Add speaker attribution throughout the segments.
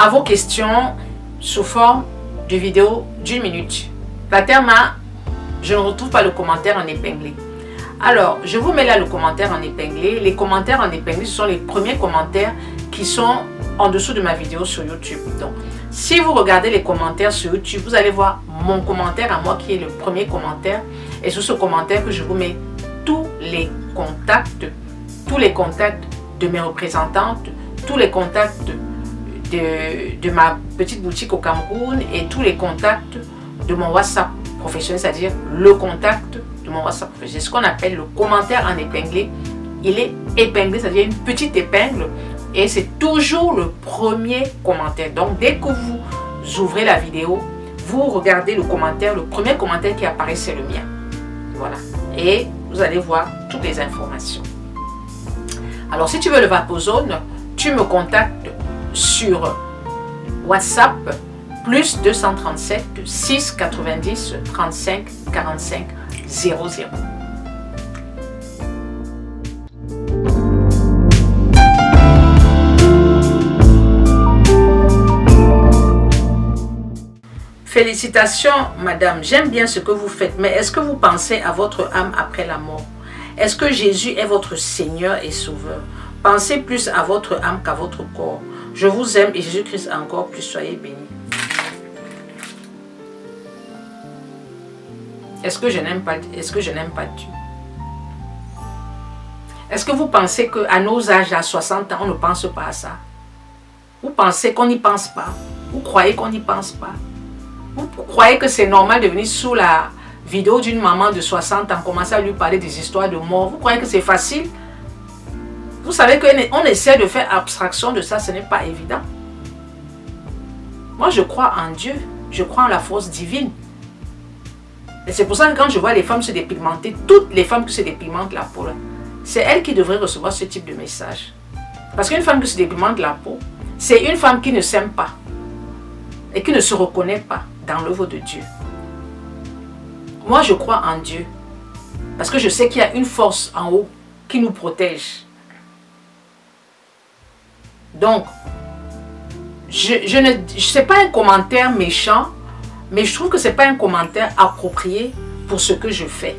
Speaker 1: à vos questions sous forme de vidéo d'1 minute. Paterma, je ne retrouve pas le commentaire en épinglé. Alors, je vous mets là le commentaire en épinglé. Les commentaires en épinglé, ce sont les premiers commentaires qui sont en dessous de ma vidéo sur YouTube. Donc, si vous regardez les commentaires sur YouTube, vous allez voir mon commentaire à moi qui est le premier commentaire. Et sur ce commentaire que je vous mets tous les contacts de mes représentantes, tous les contacts de ma petite boutique au Cameroun et tous les contacts de mon WhatsApp professionnel, c'est-à-dire le contact de mon WhatsApp professionnel. Ce qu'on appelle le commentaire en épinglé. Il est épinglé, c'est-à-dire une petite épingle et c'est toujours le premier commentaire. Donc dès que vous ouvrez la vidéo, vous regardez le commentaire, le premier commentaire qui apparaît c'est le mien. Voilà. Et vous allez voir toutes les informations. Alors si tu veux le Vapouzone, tu me contactes sur WhatsApp plus 237 6 90 35 45 00. Félicitations madame, j'aime bien ce que vous faites, mais est-ce que vous pensez à votre âme après la mort? Est-ce que Jésus est votre Seigneur et Sauveur? Pensez plus à votre âme qu'à votre corps. Je vous aime et Jésus-Christ encore plus, soyez bénis. Est-ce que je n'aime pas Dieu? Est-ce que vous pensez qu'à nos âges, à 60 ans, on ne pense pas à ça? Vous pensez qu'on n'y pense pas? Vous croyez qu'on n'y pense pas? Vous croyez que c'est normal de venir sous la vidéo d'une maman de 60 ans, commencer à lui parler des histoires de mort? Vous croyez que c'est facile? Vous savez qu'on essaie de faire abstraction de ça, ce n'est pas évident. Moi, je crois en Dieu. Je crois en la force divine. Et c'est pour ça que quand je vois les femmes se dépigmenter, toutes les femmes qui se dépigmentent la peau, c'est elles qui devraient recevoir ce type de message. Parce qu'une femme qui se dépigmente la peau, c'est une femme qui ne s'aime pas et qui ne se reconnaît pas dans l'œuvre de Dieu. Moi, je crois en Dieu parce que je sais qu'il y a une force en haut qui nous protège. Donc, c'est pas un commentaire méchant, mais je trouve que c'est pas un commentaire approprié pour ce que je fais.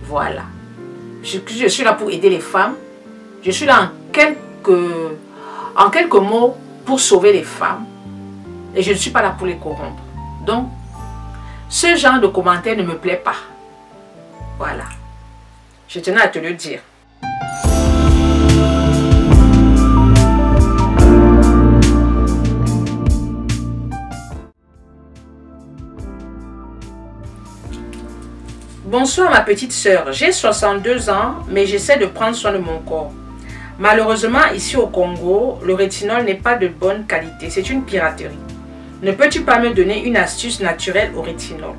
Speaker 1: Voilà. Je suis là pour aider les femmes. Je suis là en quelques mots pour sauver les femmes. Et je ne suis pas là pour les corrompre. Donc, ce genre de commentaire ne me plaît pas. Voilà. Je tenais à te le dire. Bonsoir ma petite sœur, j'ai 62 ans, mais j'essaie de prendre soin de mon corps. Malheureusement, ici au Congo, le rétinol n'est pas de bonne qualité, c'est une piraterie. Ne peux-tu pas me donner une astuce naturelle au rétinol?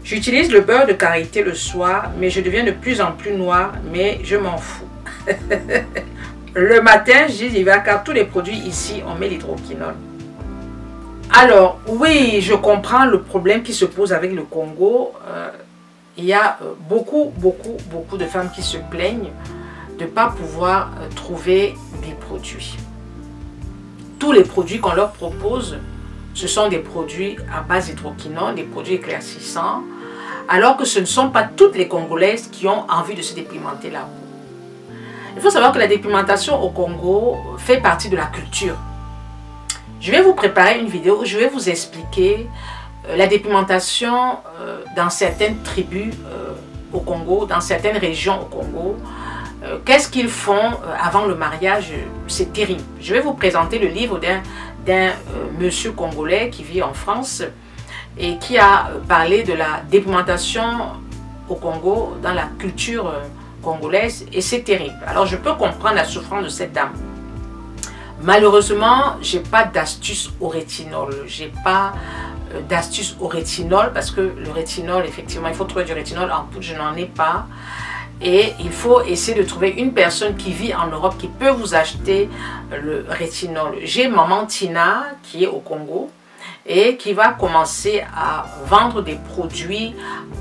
Speaker 1: J'utilise le beurre de karité le soir, mais je deviens de plus en plus noire, mais je m'en fous. Le matin, je dis car tous les produits ici, on met l'hydroquinone. Alors, oui, je comprends le problème qui se pose avec le Congo. Il y a beaucoup de femmes qui se plaignent de ne pas pouvoir trouver des produits. Tous les produits qu'on leur propose, ce sont des produits à base d'hydroquinone, des produits éclaircissants, alors que ce ne sont pas toutes les Congolaises qui ont envie de se dépigmenter la peau. Il faut savoir que la dépigmentation au Congo fait partie de la culture. Je vais vous préparer une vidéo où je vais vous expliquer la dépigmentation dans certaines tribus au Congo, dans certaines régions au Congo. Qu'est-ce qu'ils font avant le mariage? C'est terrible. Je vais vous présenter le livre d'un monsieur congolais qui vit en France et qui a parlé de la dépigmentation au Congo dans la culture congolaise et c'est terrible. Alors je peux comprendre la souffrance de cette dame. Malheureusement, j'ai pas d'astuce au rétinol. J'ai pas d'astuce au rétinol parce que le rétinol, effectivement, il faut trouver du rétinol en poudre, je n'en ai pas. Et il faut essayer de trouver une personne qui vit en Europe qui peut vous acheter le rétinol. J'ai maman Tina qui est au Congo et qui va commencer à vendre des produits.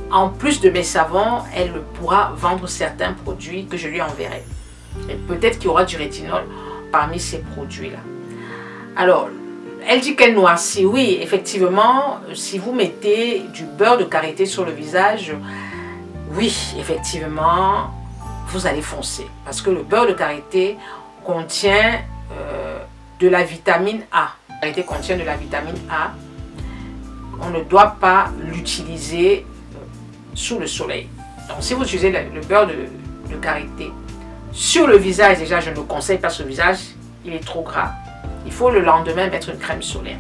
Speaker 1: En plus de mes savons, elle pourra vendre certains produits que je lui enverrai. Et peut-être qu'il y aura du rétinol parmi ces produits-là. Alors, Elle dit qu'elle noircit. Oui, effectivement, si vous mettez du beurre de karité sur le visage, oui, effectivement, vous allez foncer. Parce que le beurre de karité contient de la vitamine A. La karité contient de la vitamine A. On ne doit pas l'utiliser sous le soleil. Donc, si vous utilisez le beurre de karité sur le visage, déjà, je ne le conseille pas sur le visage, il est trop gras. Il faut le lendemain mettre une crème solaire.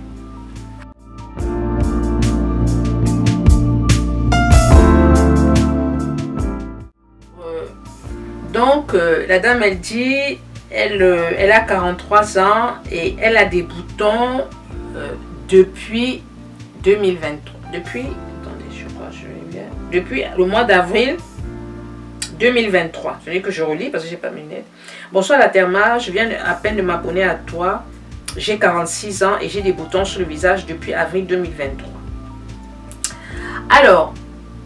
Speaker 1: Donc, la dame, elle dit, elle a 43 ans et elle a des boutons depuis 2023. Attendez, je crois, depuis le mois d'avril 2023. Je dis que je relis parce que j'ai pas mes lunettes. Bonsoir la Therma, je viens à peine de m'abonner à toi. J'ai 46 ans et j'ai des boutons sur le visage depuis avril 2023. Alors,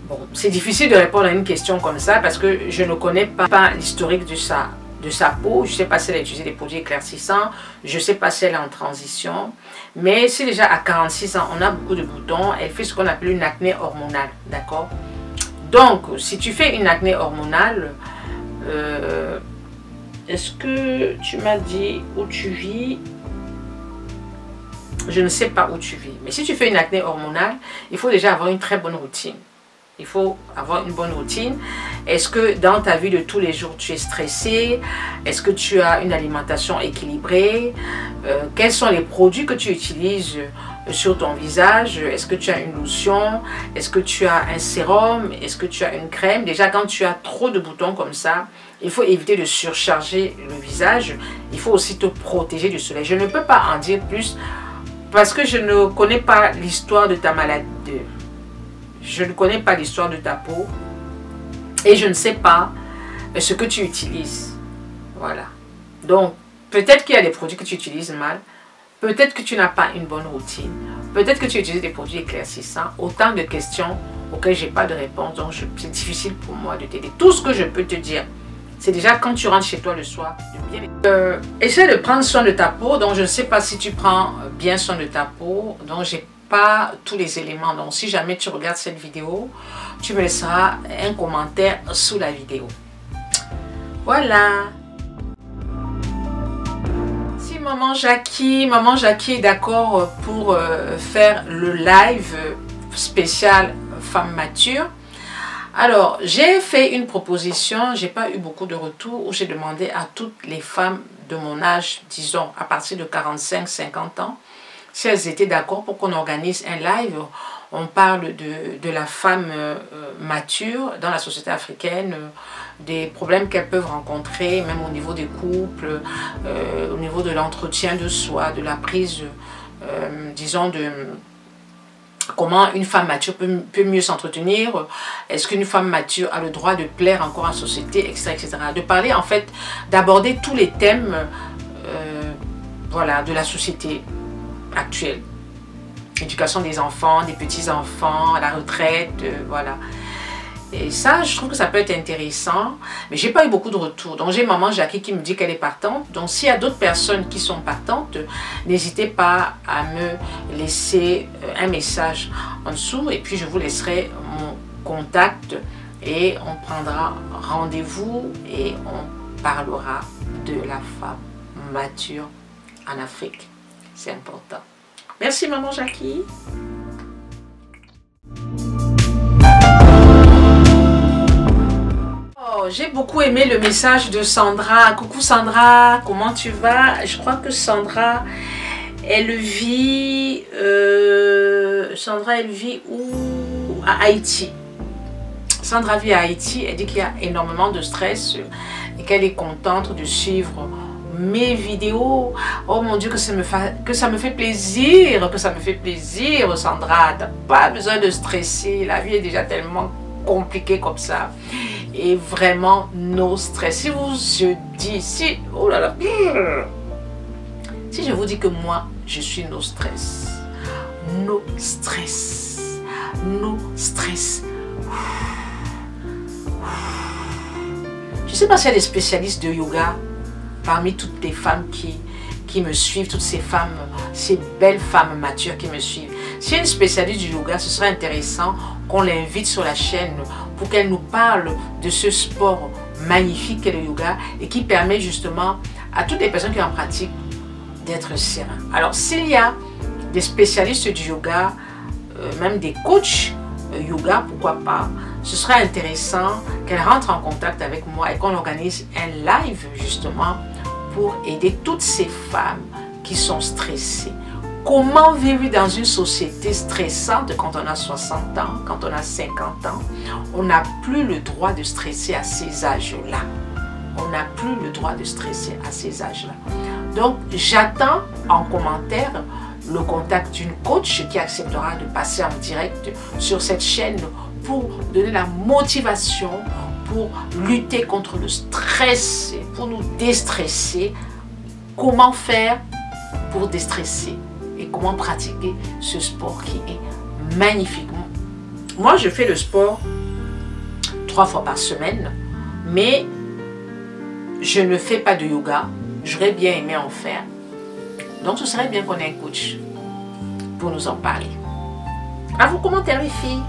Speaker 1: bon, c'est difficile de répondre à une question comme ça parce que je ne connais pas l'historique de sa peau. Je ne sais pas si elle a utilisé des produits éclaircissants. Je ne sais pas si elle est en transition. Mais si déjà à 46 ans, on a beaucoup de boutons, elle fait ce qu'on appelle une acné hormonale. D'accord? Donc, si tu fais une acné hormonale, est-ce que tu m'as dit où tu vis? Je ne sais pas où tu vis. Mais si tu fais une acné hormonale, il faut déjà avoir une très bonne routine. Il faut avoir une bonne routine. Est-ce que dans ta vie de tous les jours, tu es stressé? Est-ce que tu as une alimentation équilibrée? Quels sont les produits que tu utilises sur ton visage? Est-ce que tu as une lotion? Est-ce que tu as un sérum? Est-ce que tu as une crème? Déjà, quand tu as trop de boutons comme ça, il faut éviter de surcharger le visage. Il faut aussi te protéger du soleil. Je ne peux pas en dire plus parce que je ne connais pas l'histoire de ta maladie. Je ne connais pas l'histoire de ta peau et je ne sais pas ce que tu utilises. Voilà. Donc, peut-être qu'il y a des produits que tu utilises mal. Peut-être que tu n'as pas une bonne routine. Peut-être que tu utilises des produits éclaircissants. Autant de questions auxquelles je n'ai pas de réponse. Donc, c'est difficile pour moi de t'aider. Tout ce que je peux te dire, c'est déjà quand tu rentres chez toi le soir, de bien... essaie de prendre soin de ta peau. Donc, je ne sais pas si tu prends bien soin de ta peau. Donc, j'ai pas tous les éléments. Donc, si jamais tu regardes cette vidéo, tu me laisseras un commentaire sous la vidéo. Voilà. Si Maman Jackie est d'accord pour faire le live spécial femme mature. Alors, j'ai fait une proposition, j'ai pas eu beaucoup de retours, où j'ai demandé à toutes les femmes de mon âge, disons à partir de 45-50 ans, si elles étaient d'accord pour qu'on organise un live. On parle de la femme mature dans la société africaine, des problèmes qu'elles peuvent rencontrer, même au niveau des couples, au niveau de l'entretien de soi, de la prise, disons, de comment une femme mature peut mieux s'entretenir, est-ce qu'une femme mature a le droit de plaire encore en société, etc., etc. De parler en fait, d'aborder tous les thèmes voilà, de la société actuelle. Éducation des enfants, des petits-enfants, la retraite, voilà. Et ça, je trouve que ça peut être intéressant, mais j'ai pas eu beaucoup de retours. Donc j'ai Maman Jackie qui me dit qu'elle est partante. Donc s'il y a d'autres personnes qui sont partantes, n'hésitez pas à me laisser un message en dessous et puis je vous laisserai mon contact et on prendra rendez-vous et on parlera de la femme mature en Afrique. C'est important. Merci Maman Jackie. J'ai beaucoup aimé le message de Sandra. Coucou Sandra, comment tu vas? Je crois que Sandra, elle vit où? À Haïti. Sandra vit à Haïti. Elle dit qu'il y a énormément de stress et qu'elle est contente de suivre mes vidéos. Oh mon Dieu, que ça me fait plaisir, Sandra. T'as pas besoin de stresser. La vie est déjà tellement compliquée comme ça. Et vraiment, no stress. Si je vous dis que moi, je suis no stress. No stress. No stress. Je ne sais pas s'il y a des spécialistes de yoga parmi toutes les femmes qui qui me suivent, toutes ces femmes, ces belles femmes matures qui me suivent. Si une spécialiste du yoga, ce serait intéressant qu'on l'invite sur la chaîne pour qu'elle nous parle de ce sport magnifique qu'est le yoga et qui permet justement à toutes les personnes qui en pratiquent d'être serein. Alors s'il y a des spécialistes du yoga, même des coachs yoga, pourquoi pas, ce serait intéressant qu'elles rentrent en contact avec moi et qu'on organise un live justement pour aider toutes ces femmes qui sont stressées. Comment vivre dans une société stressante quand on a 60 ans, quand on a 50 ans? On n'a plus le droit de stresser à ces âges-là. On n'a plus le droit de stresser à ces âges-là. Donc, j'attends en commentaire le contact d'une coach qui acceptera de passer en direct sur cette chaîne pour donner la motivation, pour lutter contre le stress, pour nous déstresser. Comment faire pour déstresser et comment pratiquer ce sport qui est magnifique. Moi, je fais le sport 3 fois par semaine, mais je ne fais pas de yoga. J'aurais bien aimé en faire. Donc, ce serait bien qu'on ait un coach pour nous en parler. À vos commentaires, les filles.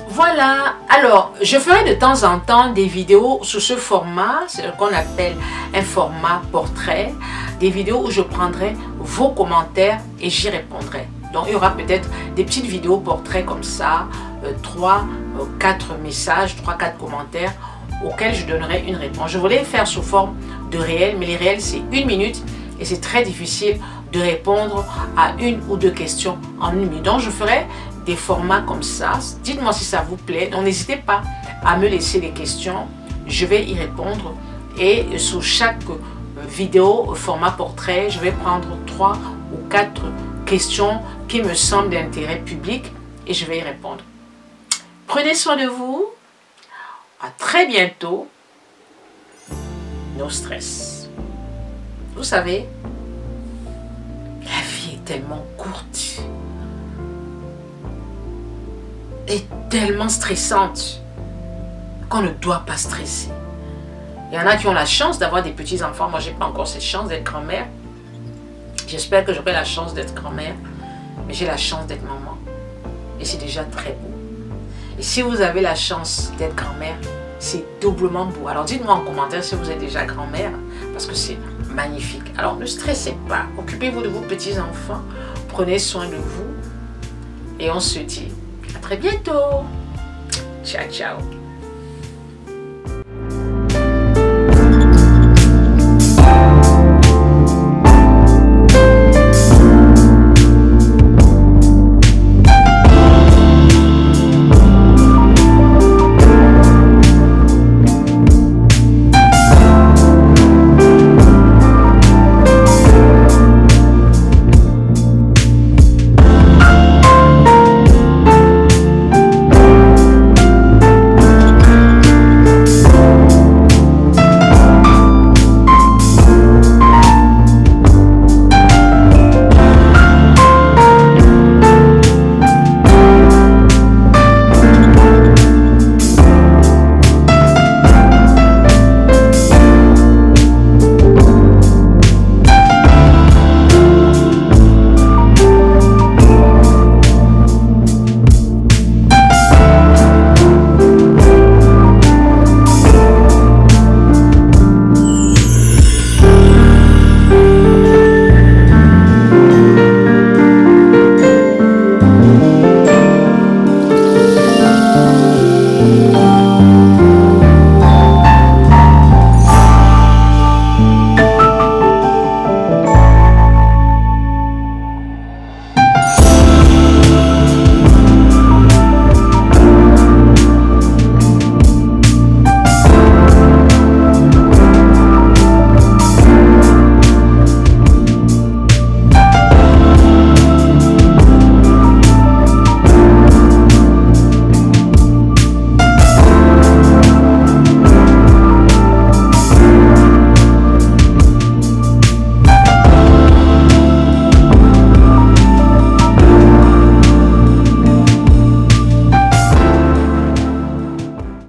Speaker 1: Voilà. Alors, je ferai de temps en temps des vidéos sous ce format, c'est ce qu'on appelle un format portrait. Des vidéos où je prendrai vos commentaires et j'y répondrai. Donc, il y aura peut-être des petites vidéos portraits comme ça, 3, 4 messages, 3, 4 commentaires auxquels je donnerai une réponse. Je voulais faire sous forme de réel, mais les réels, c'est 1 minute et c'est très difficile de répondre à 1 ou 2 questions en 1 minute. Donc, je ferai des formats comme ça. Dites-moi si ça vous plaît. Donc, n'hésitez pas à me laisser des questions. Je vais y répondre. Et sous chaque vidéo, format portrait, je vais prendre 3 ou 4 questions qui me semblent d'intérêt public et je vais y répondre. Prenez soin de vous. À très bientôt. No stress. Vous savez, la vie est tellement courte et tellement stressante qu'on ne doit pas stresser. Il y en a qui ont la chance d'avoir des petits-enfants. Moi, je n'ai pas encore cette chance d'être grand-mère. J'espère que j'aurai la chance d'être grand-mère, mais j'ai la chance d'être maman. Et c'est déjà très beau. Et si vous avez la chance d'être grand-mère, c'est doublement beau. Alors dites-moi en commentaire si vous êtes déjà grand-mère, parce que c'est magnifique. Alors ne stressez pas, occupez-vous de vos petits-enfants, prenez soin de vous, et on se dit à très bientôt. Ciao, ciao.